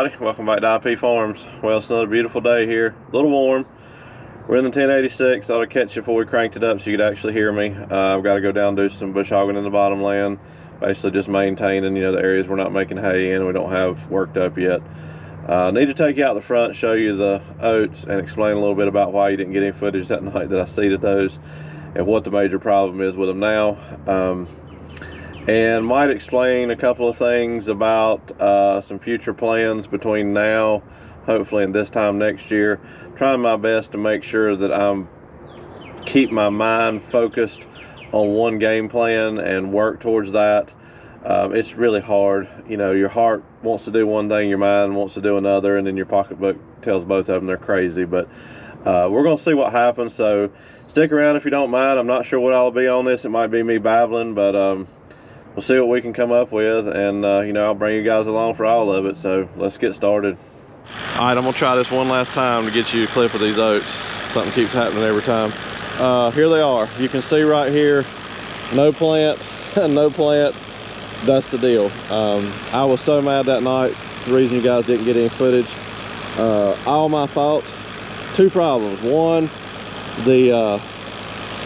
everybody, welcome back to IP Farms. Well, it's another beautiful day here, a little warm. We're in the 1086. Thought I'd catch you before we cranked it up so you could actually hear me. I've got to go down and do some bush hogging in the bottomland, basically just maintaining, the areas we're not making hay in, we don't have worked up yet. Need to take you out the front, show you the oats, and explain a little bit about why you didn't get any footage that night that I seeded those and what the major problem is with them now. And might explain a couple of things about some future plans between now, hopefully, and this time next year. Trying my best to make sure that I'm keep my mind focused on one game plan and work towards that. It's really hard. Your heart wants to do one thing, your mind wants to do another, and then your pocketbook tells both of them they're crazy. But we're going to see what happens, so stick around if you don't mind. I'm not sure what I'll be on this. It might be me babbling, but we'll see what we can come up with, and I'll bring you guys along for all of it. So let's get started. All right, I'm gonna try this one last time to get you a clip of these oats. Something keeps happening every time. Here they are. You can see right here, no plant, no plant. That's the deal. I was so mad that night. The reason you guys didn't get any footage. All my fault. Two problems. One, the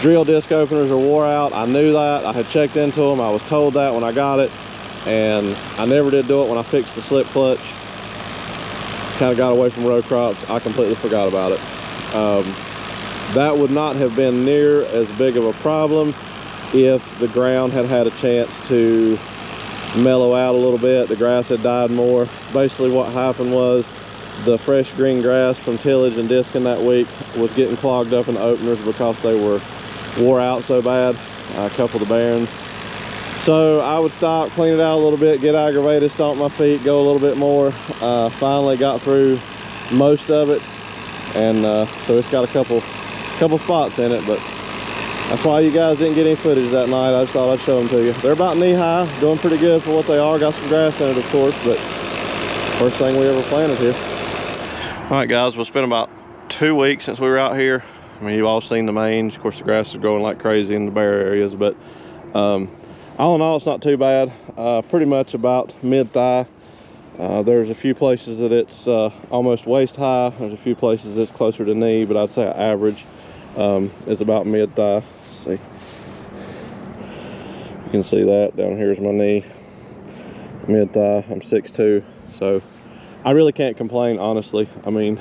drill disc openers are wore out. I knew that. I had checked into them. I was told that when I got it, and I never did do it when I fixed the slip clutch. Kind of got away from row crops. I completely forgot about it. That would not have been near as big of a problem if the ground had had a chance to mellow out a little bit. The grass had died more. Basically what happened was the fresh green grass from tillage and disking that week was getting clogged up in the openers because they were wore out so bad, a couple of the bearings. So I would stop, clean it out a little bit, get aggravated, stomp my feet, go a little bit more. Finally got through most of it, and so it's got a couple spots in it, but that's why you guys didn't get any footage that night. I just thought I'd show them to you. They're about knee high, doing pretty good for what they are. Got some grass in it, of course, but first thing we ever planted here. All right, guys, well, it's been about 2 weeks since we were out here. I mean, you've all seen the mange. Of course, the grass is growing like crazy in the bare areas, but all in all, it's not too bad. Pretty much about mid-thigh. There's a few places that it's almost waist high. There's a few places that's closer to knee, but I'd say average is about mid-thigh. Let's see. You can see that down here is my knee. Mid-thigh. I'm 6'2", so I really can't complain, honestly. I mean,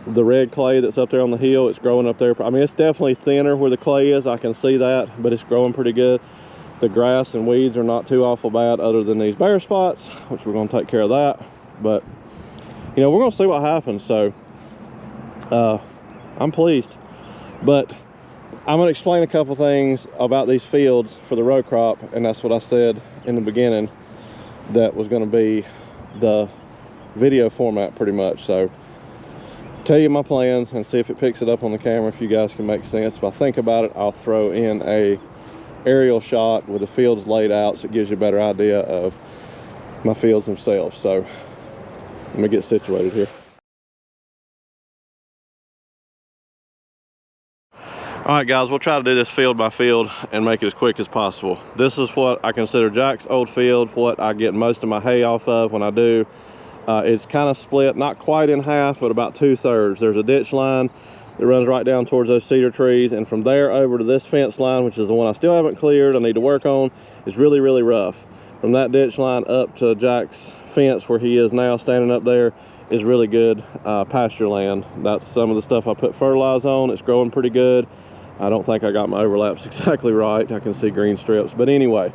the red clay that's up there on the hill, it's growing up there. I mean, it's definitely thinner where the clay is. I can see that, but it's growing pretty good. The grass and weeds are not too awful bad other than these bare spots, which we're going to take care of that. But, we're going to see what happens. So, I'm pleased. But I'm going to explain a couple things about these fields for the row crop, and that's what I said in the beginning that was going to be the video format pretty much. So, tell you my plans and see if it picks it up on the camera, if you guys can make sense. If I think about it, I'll throw in a aerial shot with the fields laid out so it gives you a better idea of my fields themselves. So let me get situated here. All right, guys, we'll try to do this field by field and make it as quick as possible. This is what I consider Jack's old field, what I get most of my hay off of when I do. It's kind of split, not quite in half, but about 2/3. There's a ditch line that runs right down towards those cedar trees, and from there over to this fence line, which is the one I still haven't cleared, I need to work on, is really, really rough. From that ditch line up to Jack's fence where he is now standing up there is really good pasture land. That's some of the stuff I put fertilizer on. It's growing pretty good. I don't think I got my overlaps exactly right. I can see green strips, but anyway,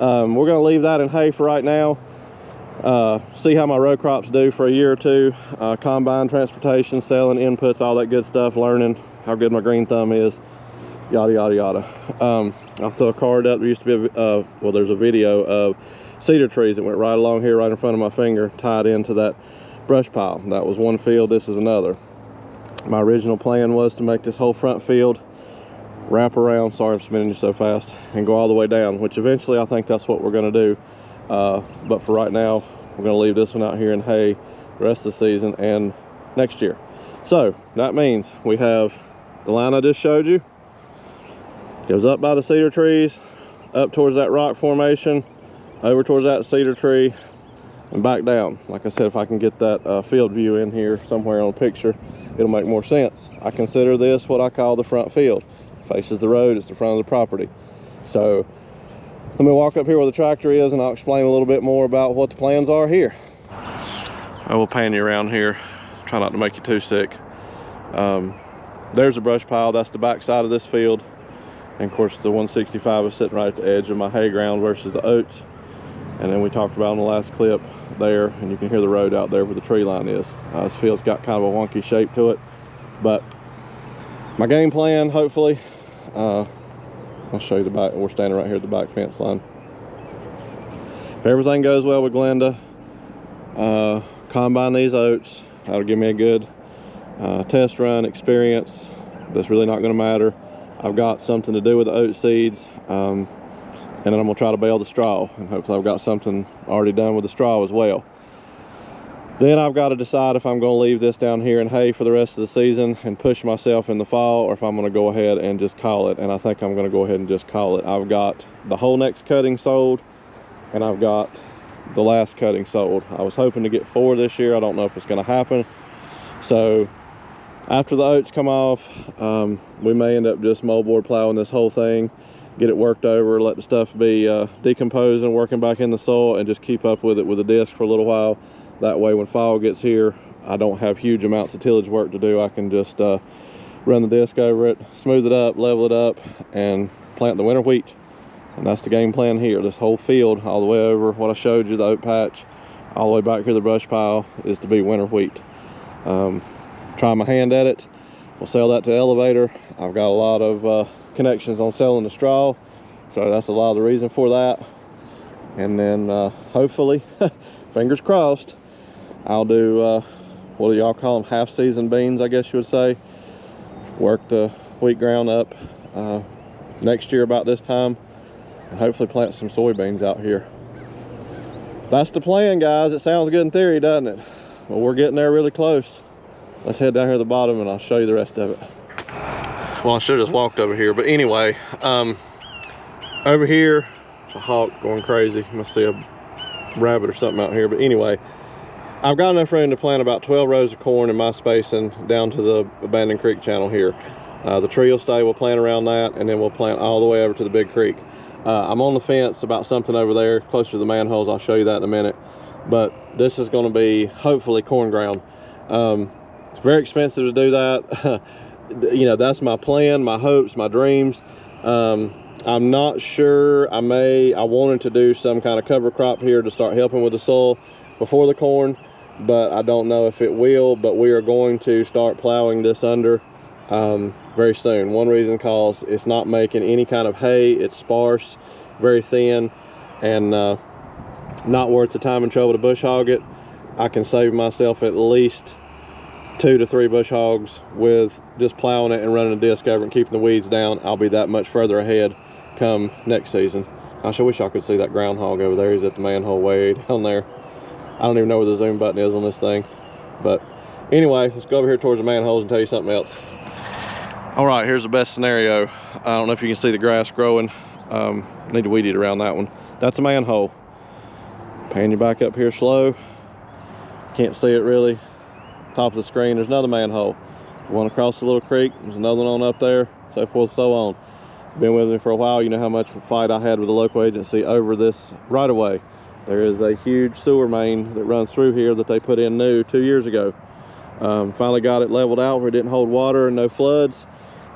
we're gonna leave that in hay for right now. See how my row crops do for a year or two. Combine transportation, selling inputs, all that good stuff, learning how good my green thumb is, yada yada yada. I'll throw a card up. There used to be well, there's a video of cedar trees that went right along here right in front of my finger, tied into that brush pile. That was one field, this is another. My original plan was to make this whole front field wrap around, sorry I'm spinning you so fast, and go all the way down, which eventually I think that's what we're going to do. But for right now, we're going to leave this one out here in hay the rest of the season and next year. So that means we have the line I just showed you, goes up by the cedar trees, up towards that rock formation, over towards that cedar tree, and back down. Like I said, if I can get that field view in here somewhere on a picture, it'll make more sense. I consider this what I call the front field. Faces the road, it's the front of the property. So let me walk up here where the tractor is and I'll explain a little bit more about what the plans are here. I will pan you around here, try not to make you too sick. There's a brush pile, that's the back side of this field. And of course the 165 is sitting right at the edge of my hay ground versus the oats. And then we talked about in the last clip there, and you can hear the road out there where the tree line is. This field's got kind of a wonky shape to it. But my game plan, hopefully, I'll show you the back. We're standing right here at the back fence line. If everything goes well with Glenda, combine these oats. That'll give me a good test run experience. That's really not going to matter. I've got something to do with the oat seeds, and then I'm going to try to bale the straw, and hopefully I've got something already done with the straw as well. Then I've got to decide if I'm going to leave this down here in hay for the rest of the season and push myself in the fall, or if I'm going to go ahead and just call it. And I think I'm going to go ahead and just call it. I've got the whole next cutting sold, and I've got the last cutting sold. I was hoping to get 4 this year. I don't know if it's going to happen. So after the oats come off, we may end up just moldboard plowing this whole thing, get it worked over, let the stuff be decomposing, working back in the soil, and just keep up with it with a disc for a little while. That way when fall gets here, I don't have huge amounts of tillage work to do. I can just run the disc over it, smooth it up, level it up, and plant the winter wheat. And that's the game plan here. This whole field, all the way over what I showed you, the oat patch, all the way back here, the brush pile, is to be winter wheat. Try my hand at it. We'll sell that to Elevator. I've got a lot of connections on selling the straw, so that's a lot of the reason for that. And then hopefully, fingers crossed, I'll do what do y'all call them, half-season beans, I guess you would say. Work the wheat ground up next year about this time, and hopefully plant some soybeans out here. That's the plan, guys. It sounds good in theory, doesn't it? Well, we're getting there really close. Let's head down here to the bottom and I'll show you the rest of it. Well, I should have just walked over here, but anyway, over here, a hawk going crazy. You must see a rabbit or something out here, but anyway, I've got enough room to plant about 12 rows of corn in my spacing down to the abandoned creek channel here. The tree will stay, we'll plant around that, and then we'll plant all the way over to the big creek. I'm on the fence about something over there closer to the manholes. I'll show you that in a minute. But this is going to be hopefully corn ground. It's very expensive to do that. You know, that's my plan, my hopes, my dreams. I'm not sure. I wanted to do some kind of cover crop here to start helping with the soil before the corn, but I don't know if it will. But we are going to start plowing this under very soon. One reason cause it's not making any kind of hay. It's sparse, very thin, and not worth the time and trouble to bush hog it. I can save myself at least 2 to 3 bush hogs with just plowing it and running a disc over and keeping the weeds down. I'll be that much further ahead come next season. Gosh, I wish I could see that groundhog over there. He's at the manhole way down there. I don't even know where the zoom button is on this thing. But anyway, let's go over here towards the manholes and tell you something else. All right, here's the best scenario. I don't know if you can see the grass growing. Need to weed eat around that one. That's a manhole. Pan you back up here slow. Can't see it really. Top of the screen, there's another manhole. One across the little creek, there's another one up there, so forth and so on. Been with me for a while. You know how much fight I had with the local agency over this right of way. There is a huge sewer main that runs through here that they put in new 2 years ago. Finally got it leveled out where it didn't hold water and no floods.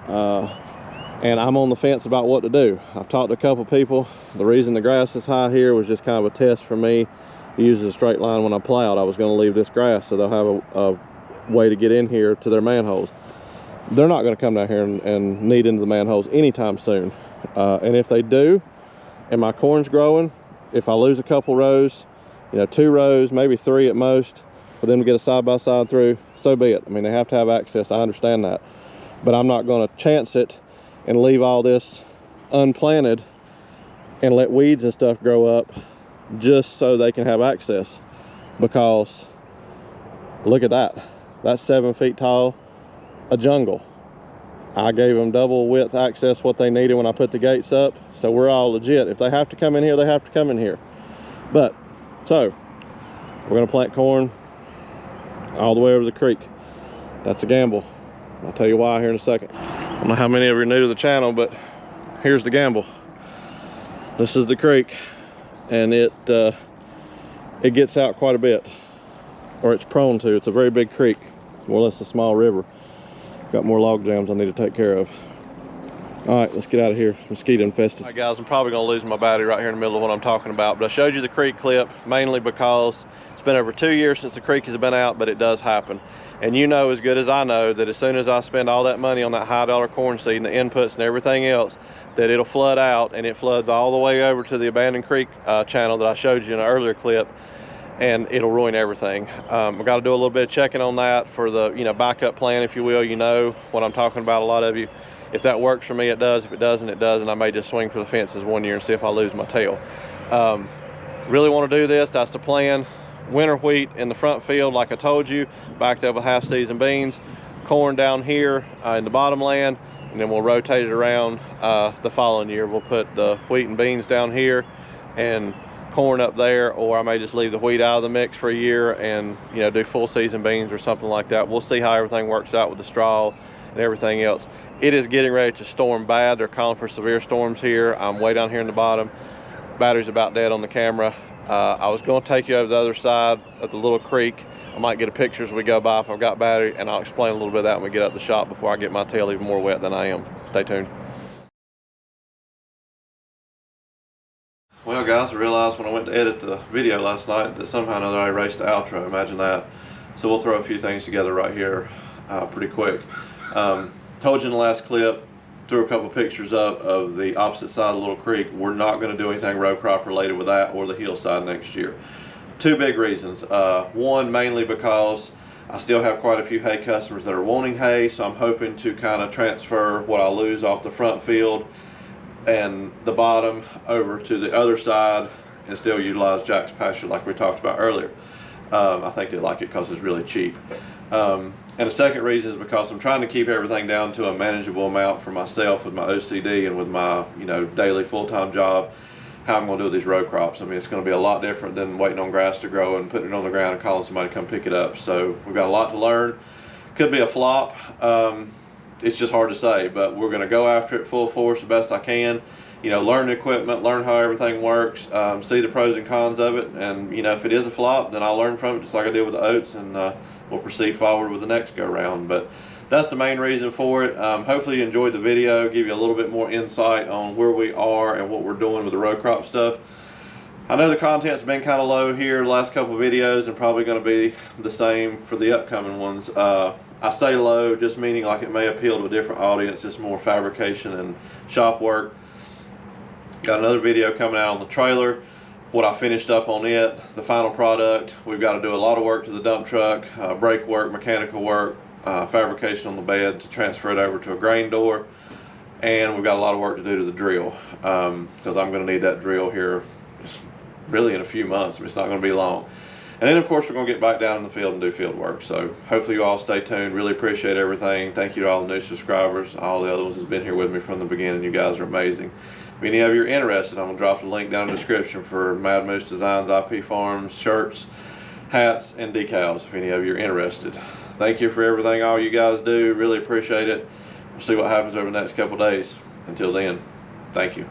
And I'm on the fence about what to do. I've talked to a couple people. The reason the grass is high here was just kind of a test for me to use a straight line when I plowed. I was going to leave this grass so they'll have a way to get in here to their manholes. They're not going to come down here and knead into the manholes anytime soon. And if they do, and my corn's growing, if I lose a couple rows, you know, 2 rows, maybe 3 at most, for them to get a side-by-side through, so be it. I mean, they have to have access, I understand that. But I'm not going to chance it and leave all this unplanted and let weeds and stuff grow up just so they can have access. Because look at that. That's 7 feet tall, a jungle. I gave them double width access what they needed when I put the gates up, so we're all legit. If they have to come in here, they have to come in here. But so We're gonna plant corn all the way over the creek. That's a gamble. I'll tell you why here in a second. I don't know how many of you are new to the channel, but here's the gamble. This is the creek, and it gets out quite a bit, or it's prone to. It's a very big creek, more or less a small river. Got more log jams I need to take care of. All right, let's get out of here. Mosquito infested. All right, guys, I'm probably gonna lose my battery right here in the middle of what I'm talking about, but I showed you the creek clip mainly because it's been over 2 years since the creek has been out, but it does happen. And you know as good as I know that as soon as I spend all that money on that high dollar corn seed and the inputs and everything else, that it'll flood out, and it floods all the way over to the abandoned creek channel that I showed you in an earlier clip, and it'll ruin everything. I've got to do a little bit of checking on that for the backup plan, if you will. You know what I'm talking about, a lot of you. If that works for me, it does. If it doesn't, it doesn't. I may just swing for the fences 1 year and see if I lose my tail. Really want to do this. That's the plan. Winter wheat in the front field, like I told you, backed up with half season beans, corn down here in the bottom land, and then we'll rotate it around the following year. We'll put the wheat and beans down here and corn up there, or I may just leave the wheat out of the mix for a year and do full season beans or something like that. We'll see how everything works out with the straw and everything else. It is getting ready to storm bad. They're calling for severe storms here. I'm way down here in the bottom. Battery's about dead on the camera. I was going to take you over the other side of the little creek. I might get a picture as we go by if I've got battery, and I'll explain a little bit of that when we get up the shop before I get my tail even more wet than I am. Stay tuned. Well, guys, I realized when I went to edit the video last night that somehow or another I erased the outro. Imagine that. So we'll throw a few things together right here pretty quick. Told you in the last clip, threw a couple pictures up of the opposite side of the little creek. We're not going to do anything row crop related with that or the hillside next year. Two big reasons. One, mainly because I still have quite a few hay customers that are wanting hay, so I'm hoping to kind of transfer what I lose off the front field and the bottom over to the other side and still utilize Jack's pasture like we talked about earlier. I think they like it because it's really cheap. And the second reason is because I'm trying to keep everything down to a manageable amount for myself with my OCD and with my daily full-time job, how I'm going to do these row crops. I mean, it's going to be a lot different than waiting on grass to grow and putting it on the ground and calling somebody to come pick it up. So we've got a lot to learn. Could be a flop. It's just hard to say, but we're going to go after it full force the best I can. Learn the equipment, learn how everything works, see the pros and cons of it, and if it is a flop, then I'll learn from it just like I did with the oats, and we'll proceed forward with the next go round. But that's the main reason for it. Hopefully you enjoyed the video, give you a little bit more insight on where we are and what we're doing with the row crop stuff. I know the content's been kind of low here the last couple of videos, and probably going to be the same for the upcoming ones. I say low just meaning like it may appeal to a different audience. It's more fabrication and shop work. Got another video coming out on the trailer, what I finished up on it, the final product. We've got to do a lot of work to the dump truck, brake work, mechanical work, fabrication on the bed to transfer it over to a grain door, and we've got a lot of work to do to the drill because I'm going to need that drill here really in a few months. It's not going to be long. And then of course we're going to get back down in the field and do field work. So hopefully you all stay tuned. Really appreciate everything. Thank you to all the new subscribers, all the other ones that's been here with me from the beginning. You guys are amazing. If any of you are interested, I'm going to drop the link down in the description for Mad Moose Designs IP Farms shirts, hats, and decals if any of you are interested. Thank you for everything all you guys do. Really appreciate it. We'll see what happens over the next couple days. Until then, thank you.